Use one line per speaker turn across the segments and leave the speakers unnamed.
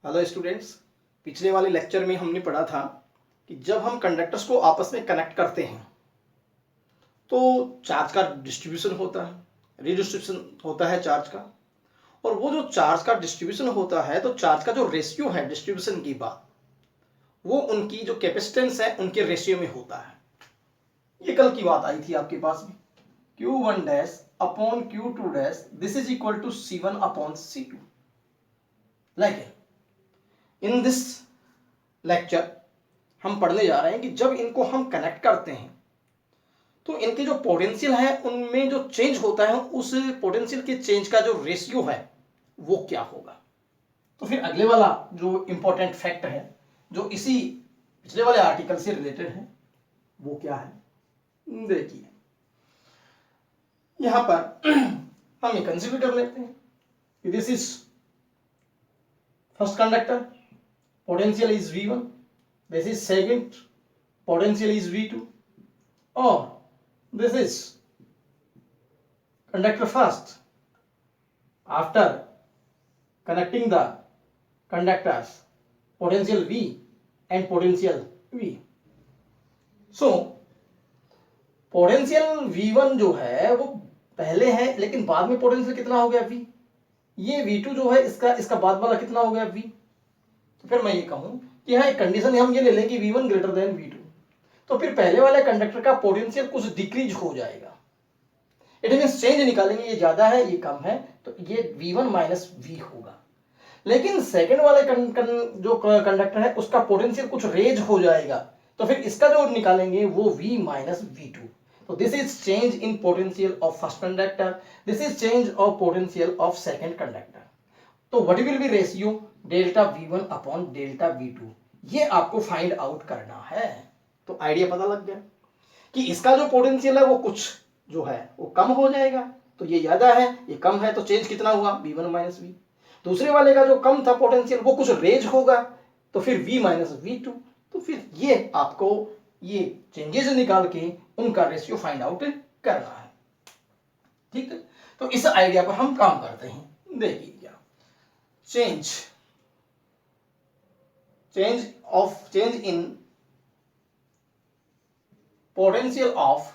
Hello students, पिछले वाले lecture में हमने पढ़ा था कि जब हम कंडक्टर्स को आपस में कनेक्ट करते हैं तो चार्ज का डिस्ट्रीब्यूशन होता है, रिडिस्ट्रीब्यूशन होता है चार्ज का। और वो जो चार्ज का डिस्ट्रीब्यूशन होता है तो चार्ज का जो रेशियो है डिस्ट्रीब्यूशन की बात, वो उनकी जो कैपेसिटेंस है उनके रेशियो में होता है। ये कल की बात आई थी आपके पास में, Q1 dash upon Q2 dash this is equal to C1 upon C2। लेकिन इन दिस लेक्चर हम पढ़ने जा रहे हैं कि जब इनको हम कनेक्ट करते हैं तो इनके जो पोटेंशियल है उनमें जो चेंज होता है उस पोटेंशियल के चेंज का जो रेशियो है वो क्या होगा। तो फिर अगले वाला जो इंपॉर्टेंट फैक्ट है जो इसी पिछले वाले आर्टिकल से रिलेटेड है वो क्या है, देखिए यहां पर हम ये कंसीडर कर लेते हैं। This is first conductor, potential is V1, this is second, potential is V2, or this is conductor first. After connecting the conductors, potential V and potential V. So potential V1 जो है वो पहले है लेकिन बाद में पोटेंशियल कितना हो गया V। ये V2 जो है इसका बाद वाला कितना हो गया V। तो फिर मैं ये कहूं कि यहाँ एक कंडीशन हम ये ले लें कि V1 ग्रेटर देन V2, तो फिर पहले वाले कंडक्टर का पोटेंशियल कुछ डिक्रीज हो जाएगा। इट मींस चेंज निकालेंगे, ये ज्यादा है ये कम है तो ये V1 माइनस V होगा। लेकिन सेकंड वाले जो कंडक्टर है उसका पोटेंशियल कुछ रेज हो जाएगा, तो फिर इसका जो निकालेंगे वो V माइनस V2। तो this is change in potential of first conductor, this is change of potential of second conductor. तो what will be ratio delta V1 upon delta V2, ये आपको फाइंड आउट करना है। तो आइडिया पता लग गया कि इसका जो पोटेंशियल है वो कुछ जो है वो कम हो जाएगा, तो ये ज्यादा है ये कम है, तो चेंज कितना हुआ V1 माइनस V। दूसरे वाले का जो कम था पोटेंशियल वो कुछ रेज होगा तो फिर V माइनस V2। तो फिर ये आपको ये चेंजेस निकाल के उनका रेशियो फाइंड आउट करना है। ठीक है, तो इस आइडिया पर हम काम करते हैं। देखिए क्या change in potential of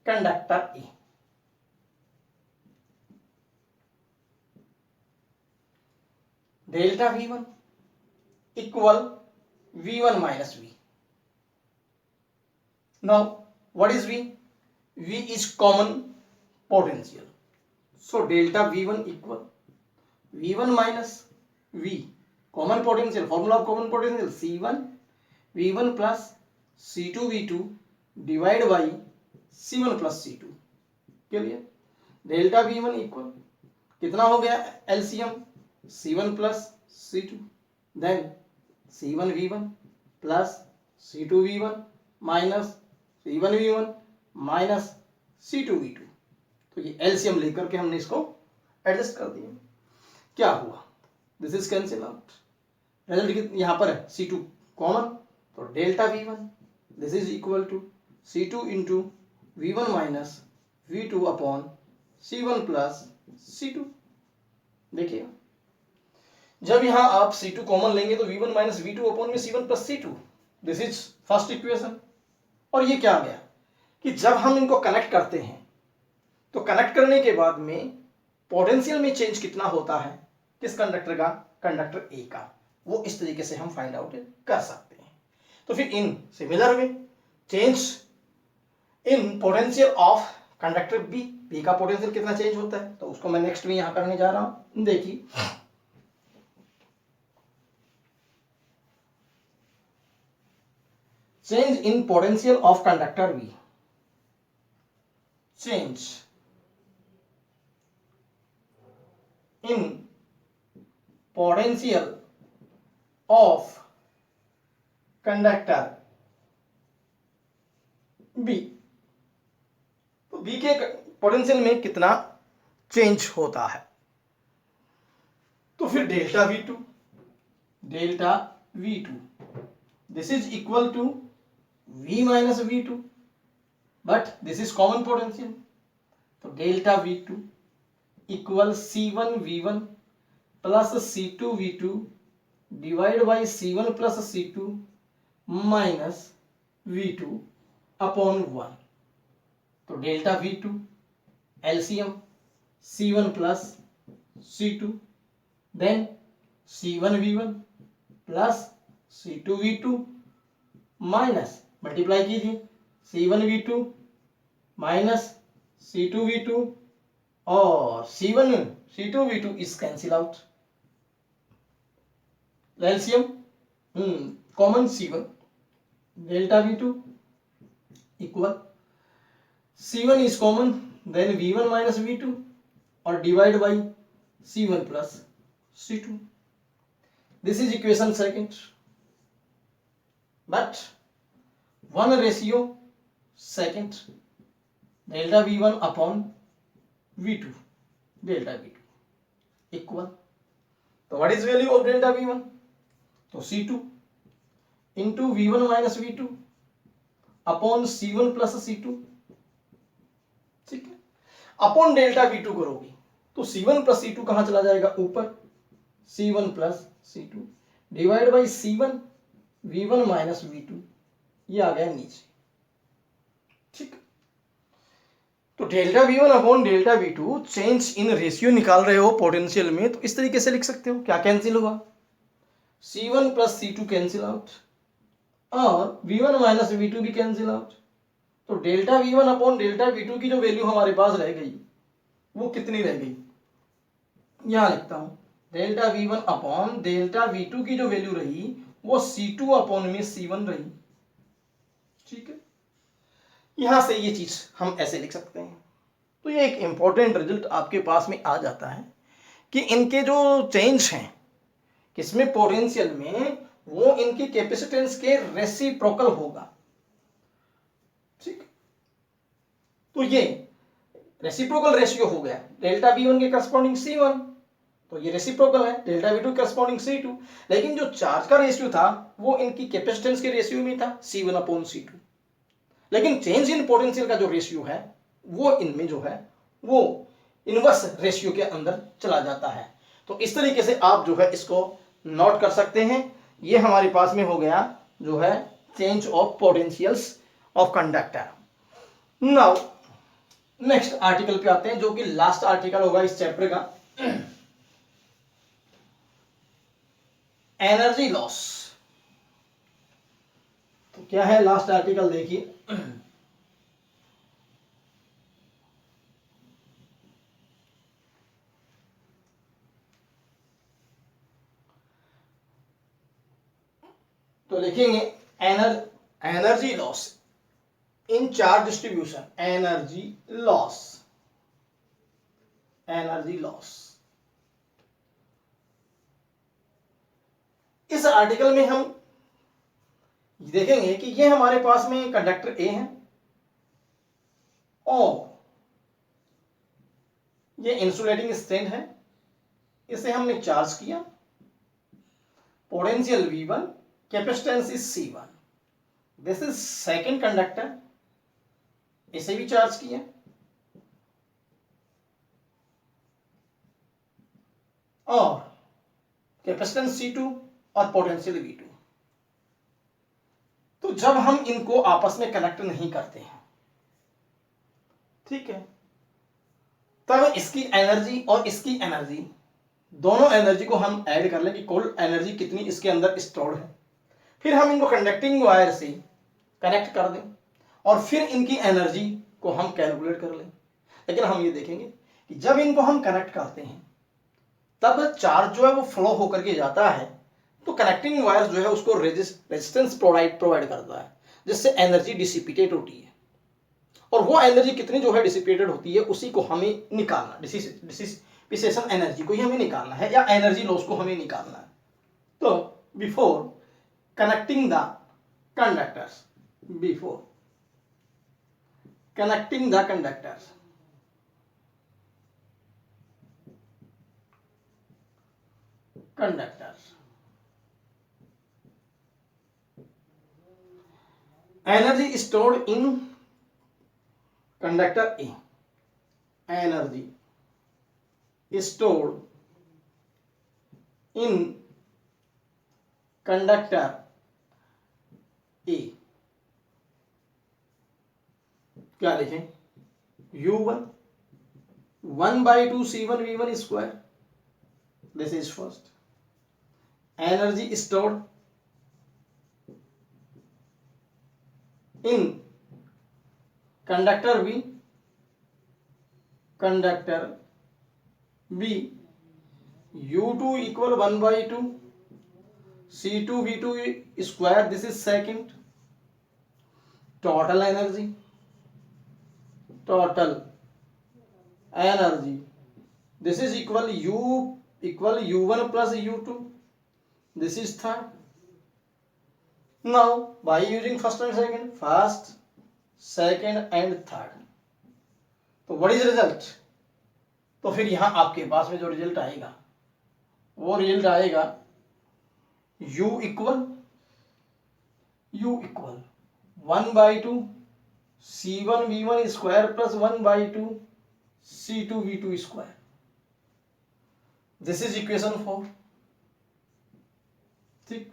conductor A। delta V1 equal V1 minus V। Now what is V? V is common potential, so delta V1 equal V1 minus V, common potential, formula of common potential C1 V1 plus C2 V2 divide by C1 plus C2। Clear, delta V1 equal कितना हो गया LCM C1 plus C2, then C1 V1 plus C2 V1 minus C1 V1 minus C2 V2। तो ये LCM लेकर के हमने इसको adjust कर दिया। क्या हुआ, this is cancel out, result यहां पर है C2 कॉमन, तो delta V1 this is equal to C2 into V1 minus V2 upon C1 plus C2। देखिए जब यहां आप C2 कॉमन लेंगे तो V1 माइनस V2 अपॉन में C1 plus C2, this is first equation. और ये क्या आ गया कि जब हम इनको कनेक्ट करते हैं तो कनेक्ट करने के बाद में पोटेंशियल में चेंज कितना होता है किस कंडक्टर का, कंडक्टर ए का, वो इस तरीके से हम फाइंड आउट कर सकते हैं। तो फिर in similar way change in potential of conductor b, b का पोटेंशियल कितना चेंज होता है तो उसको मैं नेक्स्ट में यहां करने जा रहा हूं। देखिए change in potential of conductor b, change in potential of conductor b, तो बी के पोटेंशियल में कितना चेंज होता है। तो फिर delta V2 this is equal to V minus V2, but this is common potential, तो delta V2 equal C1 V1 plus C2V2 divide by C1 plus C2 minus V2 upon 1। तो delta V2 LCM C1 plus C2 then C1V1 plus C2V2 minus multiply कीजिए C1V2 minus C2V2 और C2V2 is cancel out. LCM common C1 delta V2 equal C1 is common then V1 minus V2 और divide by C1 plus C2। This is equation second, but 1 second delta V1 upon V2 delta V2 equal, तो what is value of delta V1? तो C2 into V1 minus V2 upon C1 plus C2, ठीक है। Upon delta V2 करोगे तो C1 plus C2 कहां चला जाएगा? ऊपर, C1 plus C2 divide by C1 V1 minus V2, ये आ गया नीचे, ठीक। तो delta V1 upon delta V2 change in ratio निकाल रहे हो पोटेंशियल में, तो इस तरीके से लिख सकते हो। क्या कैंसिल होगा? C1 plus C2 cancel out और V1 माइनस V2 भी कैंसिल आउट। तो delta V1 upon delta V2 की जो वैल्यू हमारे पास रह गई वो कितनी रह गई? यहां लिखता हूं, delta V1 upon delta V2 की जो वैल्यू रही वो C2 अपॉन में C1 रही, ठीक है। यहां से ये चीज हम ऐसे लिख सकते हैं। तो ये एक इंपॉर्टेंट रिजल्ट आपके पास में आ जाता है कि इनके जो चेंज हैं किसमें? पोटेंशियल में, वो इनकी कैपेसिटेंस के रेसिप्रोकल होगा, ठीक। तो ये रेसिप्रोकल रेशियो हो गया डेल्टा V1 के करस्पॉन्डिंग C1, तो ये रेसिप्रोकल है डेल्टा V2 करस्पॉन्डिंग C2। लेकिन जो चार्ज का रेशियो था वो इनकी कैपेसिटेंस के रेशियो में था C1 अपॉन C2। लेकिन चेंज इन पोटेंशियल का जो रेशियो है वो इनमें जो है वो इनवर्स रेशियो के अंदर चला जाता है। तो इस तरीके से आप जो है इसको नोट कर सकते हैं। ये हमारे पास में हो गया जो है change of potentials of conductor. Now next article पे आते हैं, जो कि लास्ट आर्टिकल होगा इस चैप्टर का, एनर्जी लॉस। तो क्या है लास्ट आर्टिकल? देखिए, तो लिखेंगे energy loss in charge distribution, energy loss, energy loss. इस आर्टिकल में हम देखेंगे कि ये हमारे पास में कंडक्टर ए है और ये इंसुलेटिंग स्टैंड है, इसे हमने चार्ज किया, potential V1, capacitance is C1। This is second conductor, इसे भी चार्ज किया और कैपेसिटेंस C2 और पोटेंशियल V2। तो जब हम इनको आपस में कनेक्ट नहीं करते हैं, ठीक है, तब इसकी एनर्जी और इसकी एनर्जी, दोनों एनर्जी को हम ऐड कर लें कि कुल एनर्जी कितनी इसके अंदर स्टोर्ड है। फिर हम इनको कंडक्टिंग वायर से कनेक्ट कर दें और फिर इनकी एनर्जी को हम कैलकुलेट कर लें। लेकिन हम ये देखेंगे कि जब इनको हम कनेक्ट करते हैं तब चार्ज जो है वो फ्लो होकर के जाता है, तो कनेक्टिंग वायर जो है उसको रेजिस्टेंस प्रोवाइड करता है, जिससे एनर्जी डिसिपेटेड होती है। और वो एनर्जी कितनी जो है डिसिपेटेड होती है उसी को हमें निकालना, डिसिपेशन एनर्जी को ही हमें निकालना है या एनर्जी लॉस को हमें निकालना है। तो before connecting the conductors, before connecting the conductors, energy stored in conductor A, energy stored in conductor A, क्या लिखें, U1 1/2 C1 V1 square, this is first. Energy stored in conductor B, U2 equal 1/2 C2V2 square, this is second। total energy this is equal U1 plus U2, this is third। now by using first and third, तो what is result? तो फिर यहां आपके पास में जो result आएगा वो रिजल्ट आएगा U equal 1/2 C1V1 square plus 1/2 C2V2 square, this is equation 4। ठीक,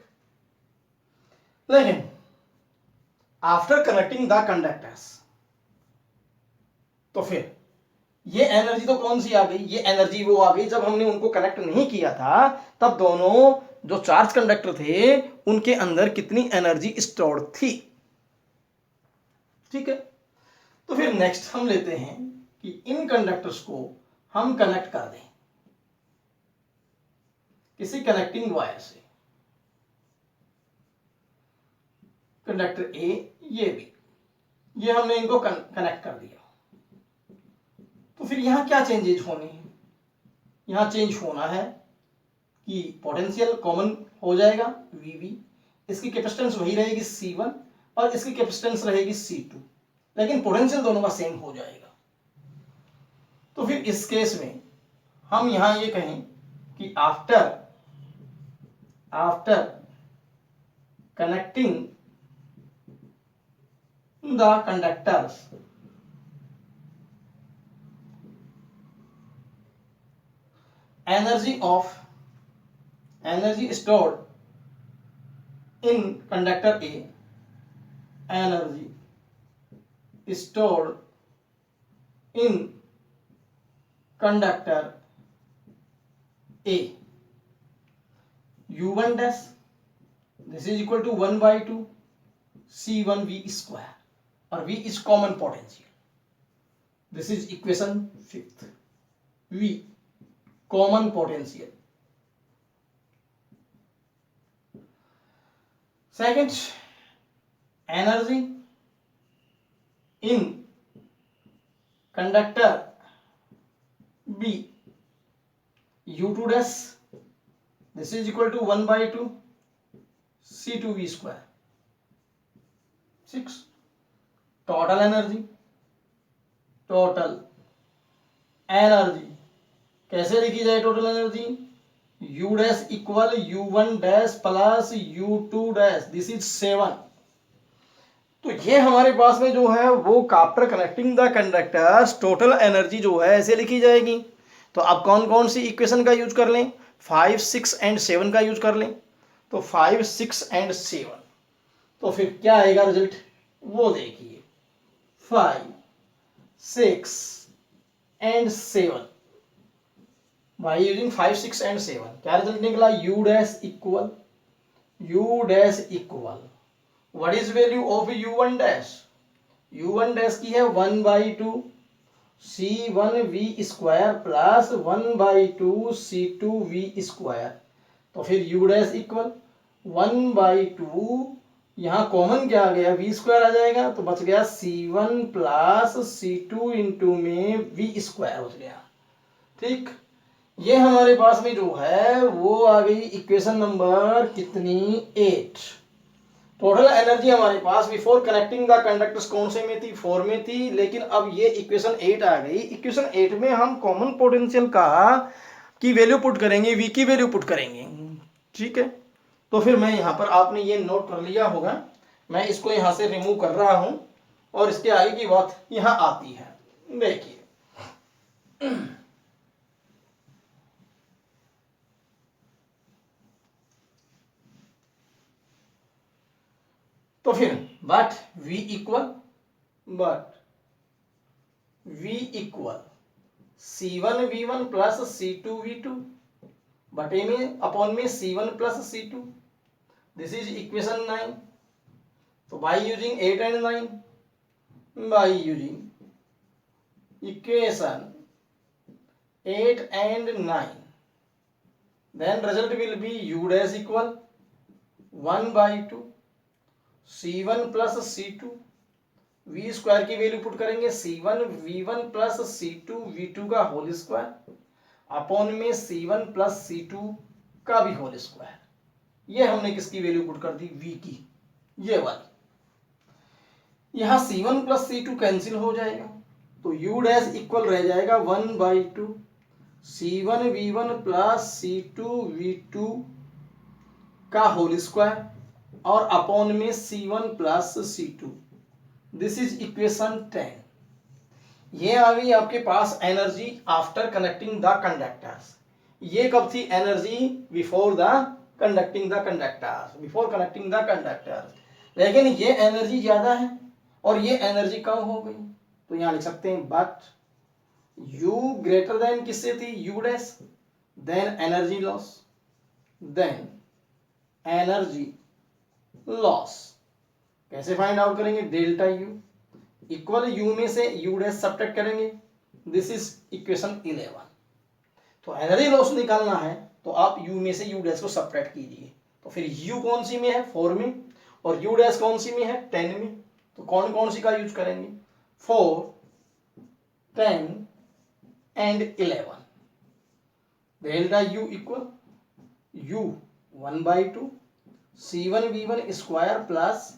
लेकिन आफ्टर कनेक्टिंग द कंडक्टर्स, तो फिर ये एनर्जी तो कौन सी आ गई, ये एनर्जी वो आ गई जब हमने उनको कनेक्ट नहीं किया था, तब दोनों जो चार्ज कंडक्टर थे उनके अंदर कितनी एनर्जी स्टोर्ड थी। ठीक है, तो फिर नेक्स्ट हम लेते हैं कि इन कंडक्टर्स को हम कनेक्ट कर दें किसी कनेक्टिंग वायर से, कंडक्टर ए, ये भी, ये हमने इनको कनेक्ट कर दिया। तो फिर यहां क्या चेंजेज होने हैं, यहां चेंज होना है कि पोटेंशियल कॉमन हो जाएगा VV, इसकी कैपेसिटेंस वही रहेगी C1 और इसकी कैपेसिटेंस रहेगी C2, लेकिन पोटेंशियल दोनों का सेम हो जाएगा। तो फिर इस केस में हम यहां ये कहें कि after connecting the conductors, energy stored in conductor A, energy stored in conductor A, U1 dash, this is equal to 1/2 C1V square, और V is common potential, this is equation 5th। V common potential। second, energy in conductor B, U2 dash, this is equal to 1/2 C2V square। 6, total energy कैसे लिखी जाए total energy, U dash equal U1 dash plus U2 dash, this is 7। तो ये हमारे पास में जो है वो after connecting the conductors total energy जो है ऐसे लिखी जाएगी। तो अब कौन कौन सी इक्वेशन का यूज कर लें, 5, 6 एंड 7 का यूज कर लें। तो 5, 6 एंड 7, तो फिर क्या आएगा रिजल्ट वो देखिए, 5, 6 एंड 7, बाय यूजिंग 5, 6 एंड 7 क्या रिजल्ट निकला, U dash equal what is value of U1 dash, U1 dash की है 1/2 C1V square plus 1/2 C2V square. तो फिर U डैश इक्वल 1/2, यहां कॉमन क्या आ गया, V स्क्वायर आ जाएगा, तो बच गया C1 प्लस C2 इंटू में V स्क्वायर बच गया। ठीक, ये हमारे पास में जो है वो आ गई इक्वेशन नंबर कितनी, 8। टोटल एनर्जी हमारे पास बिफोर कनेक्टिंग द कंडक्टर्स कौन से में थी, 4 में थी, लेकिन अब ये इक्वेशन 8 आ गई। इक्वेशन 8 में हम कॉमन पोटेंशियल का की वैल्यू पुट करेंगे, V की वैल्यू पुट करेंगे। ठीक है, तो फिर मैं यहाँ पर, आपने ये नोट कर लिया होगा, मैं इसको यहाँ से रिमूव कर रहा हूँ और इसके आगे की बात यहाँ आती है। देखिए तो फिर but V equal C1V1 plus C2V2 बटे में अपॉन में C1 plus C2, this is equation 9. तो by using 8 and 9, by using equation 8 and 9, then result will be U dash equal 1/2 C1 plus C2, V square की value put करेंगे C1V1 plus C2V2 का whole square upon में C1 plus C2 का भी whole square. ये हमने किसकी value put कर दी? V की, ये वाली. यहां C1 प्लस C2 कैंसिल हो जाएगा तो U डैश इक्वल रह जाएगा 1/2 C1V1 प्लस C2V2 का होल स्क्वायर और अपॉन में C1 plus C2. This is equation 10. ये आ गई आपके पास energy after connecting the conductors. ये कब थी? Energy before the conducting the conductors, before connecting the conductors. लेकिन ये एनर्जी ज्यादा है और ये एनर्जी कम हो गई, तो यहां लिख सकते हैं बट U ग्रेटर देन किससे थी? U dash, then energy loss, then energy loss. कैसे फाइंड आउट करेंगे? डेल्टा U इक्वल U में से U डैश सब्ट्रैक्ट करेंगे. This is equation 11. तो एनर्जी लॉस निकालना है तो आप U में से U डैश को सब्ट्रैक्ट कीजिए. तो फिर U कौन सी में है? 4 में, और U डैश कौन सी में है? 10 में. तो कौन कौन सी का यूज करेंगे? 4, 10 and 11. Delta U equal U 1/2 C1V1 square plus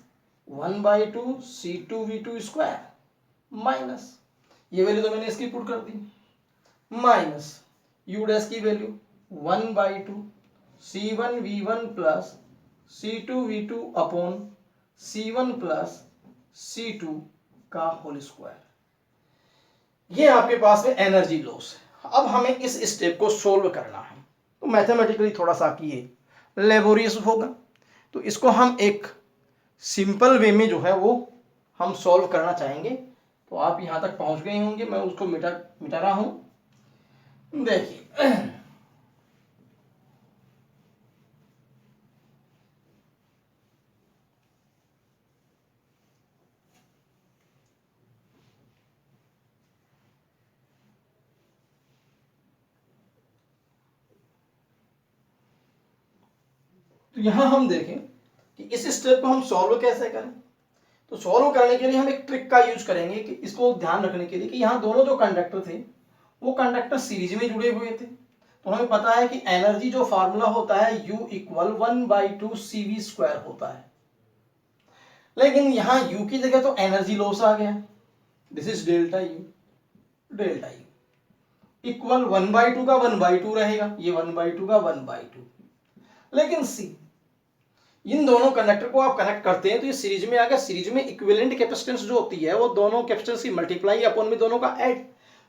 1/2 C2V2 square minus, ये वैल्यू तो मैंने इसकी पुट कर दी, माइनस U डैश की value 1/2 C1V1 plus C2V2 upon C1 plus C2 का होल स्क्वायर. ये आपके पास में एनर्जी लॉस है. अब हमें इस स्टेप को सोल्व करना है तो मैथमेटिकली थोड़ा सा ये लेबोरियस होगा, तो इसको हम एक सिंपल वे में जो है वो हम सॉल्व करना चाहेंगे. तो आप यहां तक पहुंच गए होंगे, मैं उसको मिटा रहा हूं. देखिए तो यहां हम देखें कि इस स्टेप को हम सॉल्व कैसे करें. तो सॉल्व करने के लिए हम एक ट्रिक का यूज करेंगे कि इसको ध्यान रखने के लिए कि यहाँ दोनों जो कंडक्टर थे वो कंडक्टर सीरीज में जुड़े हुए थे. तो हमें पता है कि एनर्जी जो फार्मूला होता है U इक्वल 1/2 CV स्क्वायर होता है. लेकिन यहाँ U की जगह तो एनर्जी लॉस आ गया. This is delta U. Delta U equal 1/2 का 1/2 रहेगा, ये 1/2 का 1/2. लेकिन सी इन दोनों कंडक्टर को आप कनेक्ट करते हैं तो ये सीरीज में आ गया. सीरीज में इक्विवेलेंट कैपेसिटेंस जो होती है वो दोनों कैपेसिटेंस की मल्टीप्लाई अपॉन में दोनों का ऐड.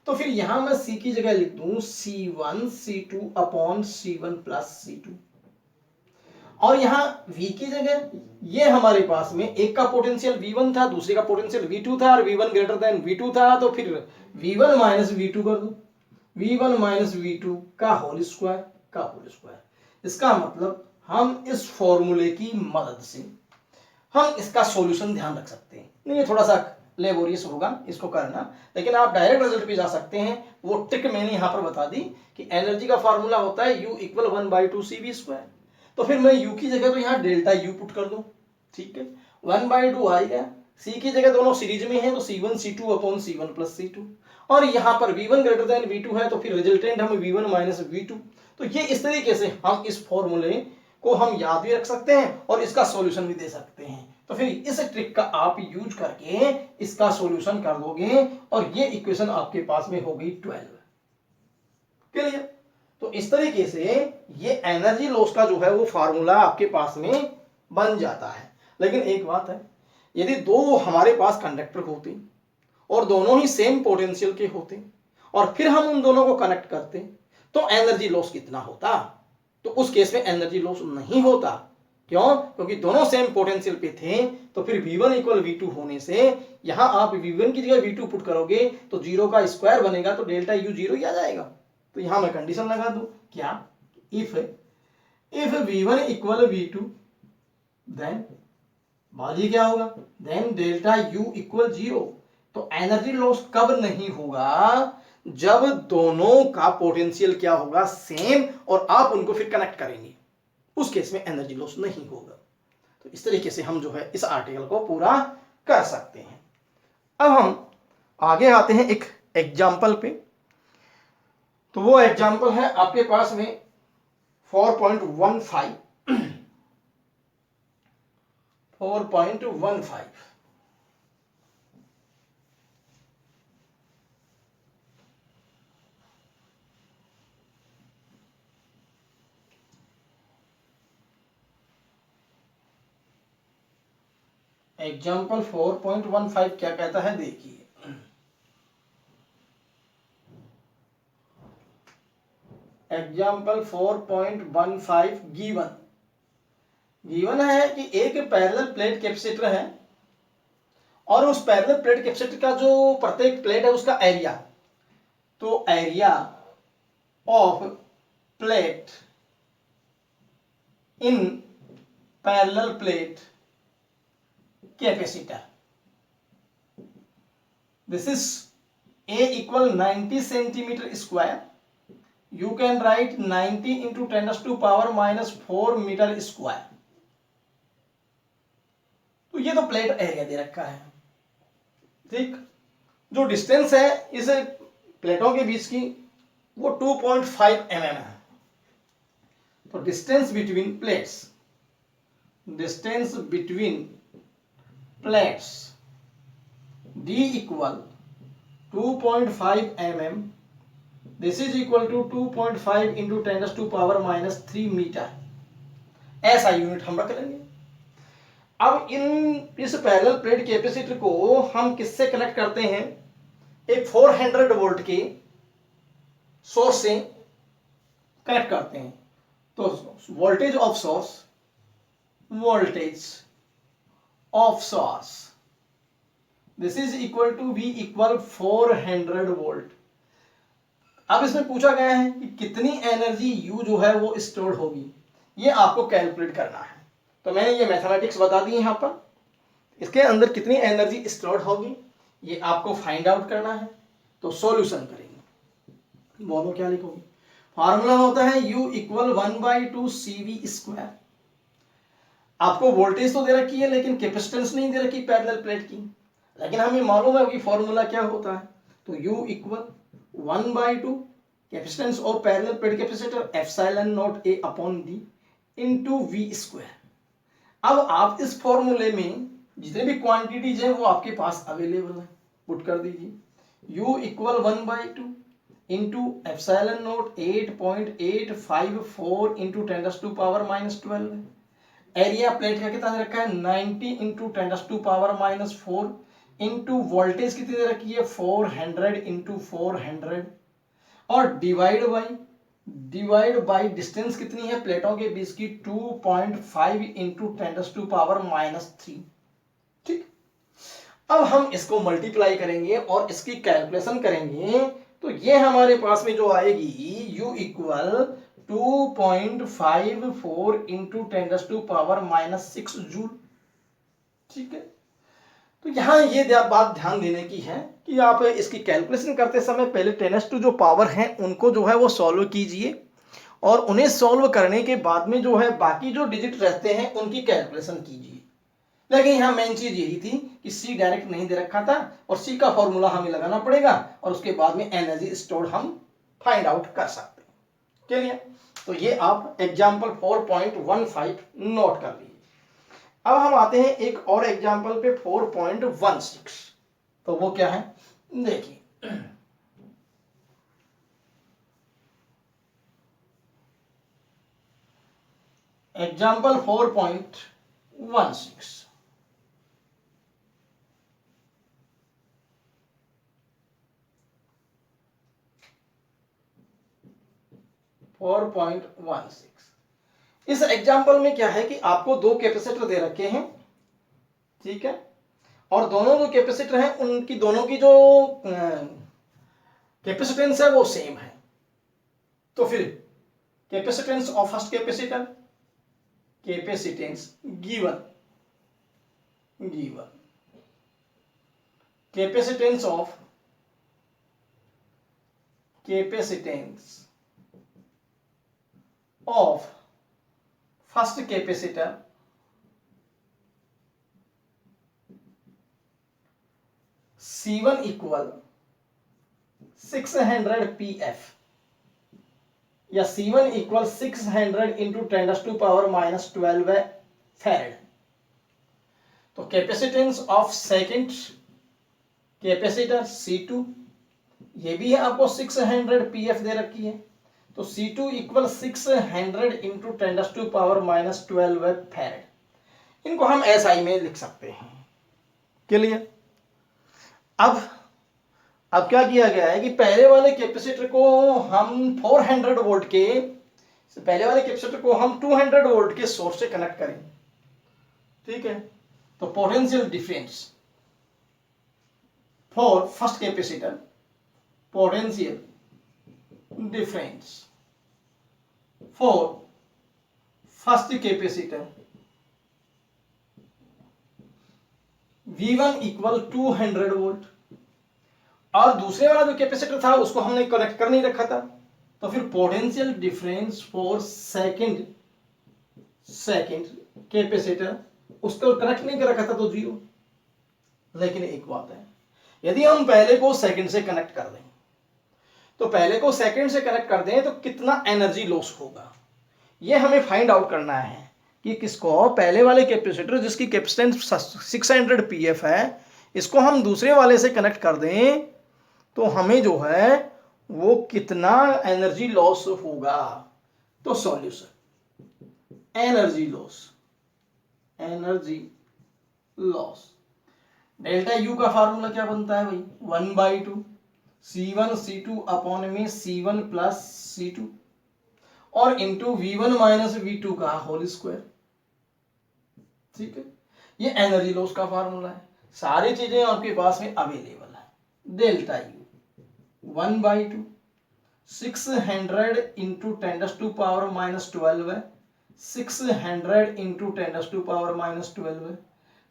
तो फिर यहां मैं C की जगह लिख दूं C1 C2 upon C1 plus C2, और यहां V की जगह ये हमारे पास में एक का पोटेंशियल V1 था, दूसरे का पोटेंशियल V2 था और V1 ग्रेटर देन V2 था. तो फिर V1 माइनस V2 कर दो, V1 माइनस V2 का होल स्क्वायर का होल स्क्वायर. इसका मतलब हम इस फॉर्मूले की मदद से हम इसका सॉल्यूशन ध्यान रख सकते हैं. नहीं, ये थोड़ा सा लेबोरियस होगा इसको करना, लेकिन आप डायरेक्ट रिजल्ट पे जा सकते हैं. वो ट्रिक मैंने यहां पर बता दी कि एनर्जी का फार्मूला होता है U इक्वल 1/2 CV स्क्वायर. तो फिर मैं U की जगह तो यहाँ डेल्टा U पुट कर दूं. ठीक है, 1/2 आ गया. C की जगह दोनों सीरीज में है तो C1 C2 upon C1 plus C2, और यहाँ पर V1 ग्रेटर देन V2 है तो फिर रिजल्टेंट हम V1 माइनस V2. तो ये इस तरीके से हम इस फॉर्मूले को हम याद भी रख सकते हैं और इसका सॉल्यूशन भी दे सकते हैं. तो फिर इस ट्रिक का आप यूज करके इसका सॉल्यूशन कर दोगे और ये इक्वेशन आपके पास में हो गई 12. क्लियर? तो इस तरीके से ये एनर्जी लॉस का जो है वो फार्मूला आपके पास में बन जाता है. लेकिन एक बात है, यदि दो हमारे पास कंडक्टर होते और दोनों ही सेम पोटेंशियल के होते और फिर हम उन दोनों को कनेक्ट करते तो एनर्जी लॉस कितना होता? तो उस केस में एनर्जी लॉस नहीं होता. क्यों? क्योंकि दोनों सेम पोटेंशियल पे थे, तो फिर V1 इक्वल V2 होने से यहां आप V1 की जगह V2 पुट करोगे तो 0 का स्क्वायर बनेगा, तो डेल्टा U 0 ही आ जाएगा। तो यहां मैं कंडीशन लगा दूं क्या, if V1 equal V2 then बाजी क्या होगा, देन डेल्टा U इक्वल 0। तो एनर्जी लॉस कब नहीं होगा, जब दोनों का पोटेंशियल क्या होगा, सेम, और आप उनको फिर कनेक्ट करेंगे, उस केस में एनर्जी लॉस नहीं होगा। तो इस तरीके से हम जो है इस आर्टिकल को पूरा कर सकते हैं। अब हम आगे आते हैं एक एग्जाम्पल पे। तो वो एग्जाम्पल है आपके पास में 4.15 4.15 एग्जाम्पल 4.15 क्या कहता है, देखिए। एग्जाम्पल 4.15 गिवन है कि एक पैरेलल प्लेट कैपेसिटर है, और उस पैरेलल प्लेट कैपेसिटर का जो प्रत्येक प्लेट है उसका एरिया, तो area of plate in parallel plate capacitor, this is A equal 90 centimetre square, you can write 90 into 10 to power minus 4 metre square. तो ये तो प्लेट एरिया दे रखा है, ठीक। जो डिस्टेंस है इस प्लेटों के बीच की वो 2.5 mm है। तो distance between plates D equal 2.5 mm, this is equal to 2.5 into 10 to power minus 3 metre, ऐसा यूनिट हम रख लेंगे। अब इस पैरेलल प्लेट कैपेसिटर को हम किससे कनेक्ट करते हैं, एक 400 वोल्ट के सोर्स से कनेक्ट करते हैं। तो voltage of source this is equal to V equal 400 volt. अब इसमें पूछा गया है कि कितनी एनर्जी U जो है वो स्टोर होगी, ये आपको कैलकुलेट करना है। तो मैंने ये मैथमेटिक्स बता दी यहाँ पर, इसके अंदर कितनी एनर्जी स्टोर होगी ये आपको फाइंड आउट करना है। तो सॉल्यूशन करेंगे, बोलो क्या लिखोगे। फार्मूला होता है U इक्वल 1/2 CV स्क्वायर। आपको वोल्टेज तो दे रखी है लेकिन कैपेसिटेंस नहीं दे रखी पैरेलल प्लेट की, लेकिन हमें मालूम है कि फॉर्मूला क्या होता है। तो U इक्वल 1/2 कैपेसिटेंस और parallel plate capacitor epsilon not A upon D into V square. अब आप इस फॉर्मूले में जितने भी क्वांटिटीज हैं वो आपके पास अवेलेबल है, पुट कर दीजिए। U equal 1/2 into epsilon not 8.854 into 10 to power minus 12। Area plate का कितना दे रखा है 90 into 10 to power minus 4 into voltage कितनी दे रखी है 400 इंटू 400, और डिवाइड बाई डिस्टेंस कितनी है प्लेटों के बीच की 2.5 इंटू 10 टू पावर माइनस 3, ठीक। अब हम इसको मल्टीप्लाई करेंगे और इसकी कैलकुलेशन करेंगे, तो ये हमारे पास में जो आएगी U equal 2.54 into 10 to power minus 6 joule, ठीक है। तो यहां ये बात ध्यान देने की है कि आप इसकी कैलकुलेशन करते समय पहले 10 जो पावर हैं उनको जो है वो सॉल्व कीजिए, और उन्हें सॉल्व करने के बाद में जो है बाकी जो डिजिट रहते हैं उनकी कैलकुलेशन कीजिए। लेकिन यहाँ मेन चीज यही थी कि C डायरेक्ट नहीं दे रखा था, और C का फॉर्मूला हमें लगाना पड़ेगा, और उसके बाद में एनर्जी स्टोर हम फाइंड आउट कर सकते हैं। चलिए, तो ये आप एग्जाम्पल 4.15 नोट कर लीजिए। अब हम आते हैं एक और एग्जाम्पल पे 4.16। तो वो क्या है देखिए। एग्जाम्पल 4.16, इस एग्जाम्पल में क्या है कि आपको दो कैपेसिटर दे रखे हैं, ठीक है, और दोनों जो कैपेसिटर हैं उनकी दोनों की जो कैपेसिटेंस है वो सेम है। तो फिर capacitance of first capacitor, capacitance given capacitance of first capacitor C1 equal 600 pf या C1 इक्वल 600 इंटू 10⁻⁻12 फैरेड। तो capacitance of second capacitor C2 ये भी है आपको 600 pf दे रखी है, तो C2 इक्वल 600 इंटू 10⁻⁻12 फैरेड। इनको हम SI में लिख सकते हैं। क्लियर? अब क्या किया गया है कि पहले वाले कैपेसिटर को हम 400 वोल्ट के पहले वाले कैपेसिटर को हम 200 वोल्ट के सोर्स से कनेक्ट करें, ठीक है। तो potential difference for first capacitor, potential difference for first capacitor V1 equal 200 volt, और दूसरे वाला जो कैपेसिटर था उसको हमने कनेक्ट कर नहीं रखा था, तो फिर potential difference for second capacitor उसको कनेक्ट नहीं कर रखा था तो 0। लेकिन एक बात है, यदि हम पहले को सेकंड से कनेक्ट कर दें, तो पहले को सेकंड से कनेक्ट कर दें तो कितना एनर्जी लॉस होगा, यह हमें फाइंड आउट करना है कि किसको, पहले वाले कैपेसिटर जिसकी कैपेसिटेंस 600 pf है, इसको हम दूसरे वाले से कनेक्ट कर दें तो हमें जो है वो कितना एनर्जी लॉस होगा। तो solution energy loss delta U का फार्मूला क्या बनता है भाई, 1/2 C1 C2 अपॉन में C1 प्लस C2 और इंटू V1 माइनस V2 का होल स्क्वायर, ठीक है। ये एनर्जी लॉस का फार्मूला है, सारी चीजें आपके पास में अवेलेबल है। डेल्टा यू 1/2 600 इंटू 10⁻⁻12 है, 600 इंटू 10⁻⁻12 है,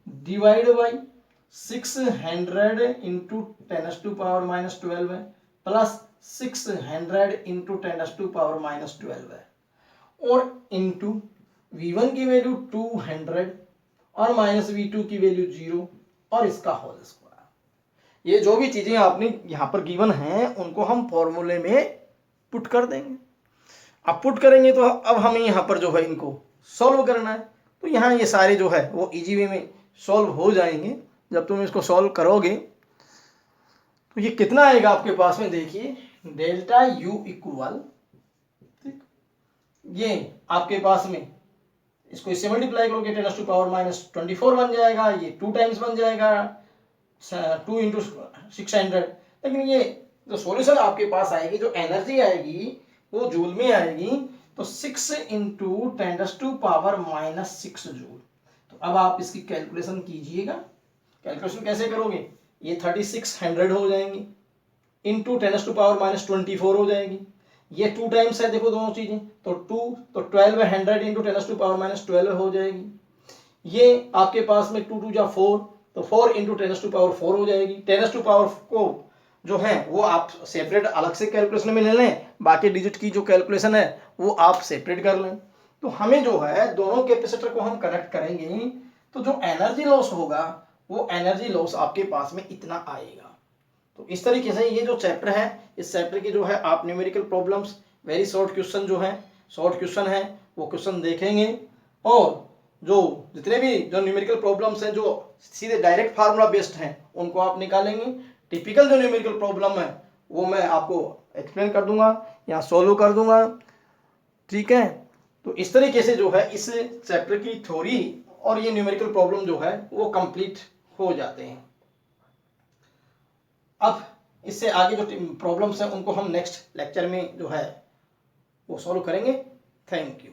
डिवाइड बाई 600 इंटू 10⁻⁻12 है, प्लस 600 इंटू 10⁻⁻12 है, और इंटू V1 की वैल्यू 200 और माइनस V2 की वैल्यू 0 और इसका होल स्क्वायर। ये जो भी चीजें आपने यहां पर गिवन हैं उनको हम फॉर्मूले में पुट कर देंगे। अब पुट करेंगे तो अब हमें यहाँ पर जो है इनको सॉल्व करना है, तो यहाँ ये सारे जो है वो इजी वे में सॉल्व हो जाएंगे। जब तुम इसको सॉल्व करोगे तो ये कितना आएगा आपके पास में, देखिए डेल्टा यू इक्वल, ठीक, ये आपके पास में इसको इससे मल्टीप्लाई करोगे 10⁻⁻24 बन जाएगा, ये 2 टाइम्स बन जाएगा 2 इंटू 600। लेकिन ये जो सॉल्यूशन आपके पास आएगी, जो एनर्जी आएगी वो जूल में आएगी, तो 6 इंटू 10⁻⁻6 जूल। तो अब आप इसकी कैलकुलेशन कीजिएगा। कैलकुलेशन कैसे करोगे, ये 3600 हो जाएंगी इंटू 10⁻⁻24 हो जाएगी, ये 2 टाइम्स है देखो दोनों चीजें, तो 1200 इंटू 10⁻⁻12 हो जाएगी। ये आपके पास में 2 2 जा 4, तो 4 इंटू 10⁻4 हो जाएगी। 10⁻4 को जो है वो आप सेपरेट अलग से कैलकुलेशन में ले लें, बाकी डिजिट की जो कैलकुलेशन है वो आप सेपरेट कर लें। तो हमें जो है दोनों कैपेसिटर को हम कनेक्ट करेंगे तो जो एनर्जी लॉस होगा वो एनर्जी लॉस आपके पास में इतना आएगा। तो इस तरीके से ये जो चैप्टर है, इस चैप्टर की जो है आप numerical problems, very short question जो है, शॉर्ट क्वेश्चन है वो क्वेश्चन देखेंगे, और जो जितने भी जो न्यूमेरिकल प्रॉब्लम्स हैं जो सीधे डायरेक्ट फार्मूला बेस्ड हैं उनको आप निकालेंगे। टिपिकल जो न्यूमेरिकल प्रॉब्लम है वो मैं आपको एक्सप्लेन कर दूंगा या सॉल्व कर दूंगा, ठीक है। तो इस तरीके से जो है इस चैप्टर की थ्योरी और ये न्यूमेरिकल प्रॉब्लम जो है वो कंप्लीट हो जाते हैं। अब इससे आगे जो प्रॉब्लम्स हैं उनको हम नेक्स्ट लेक्चर में जो है वो सॉल्व करेंगे। Thank you.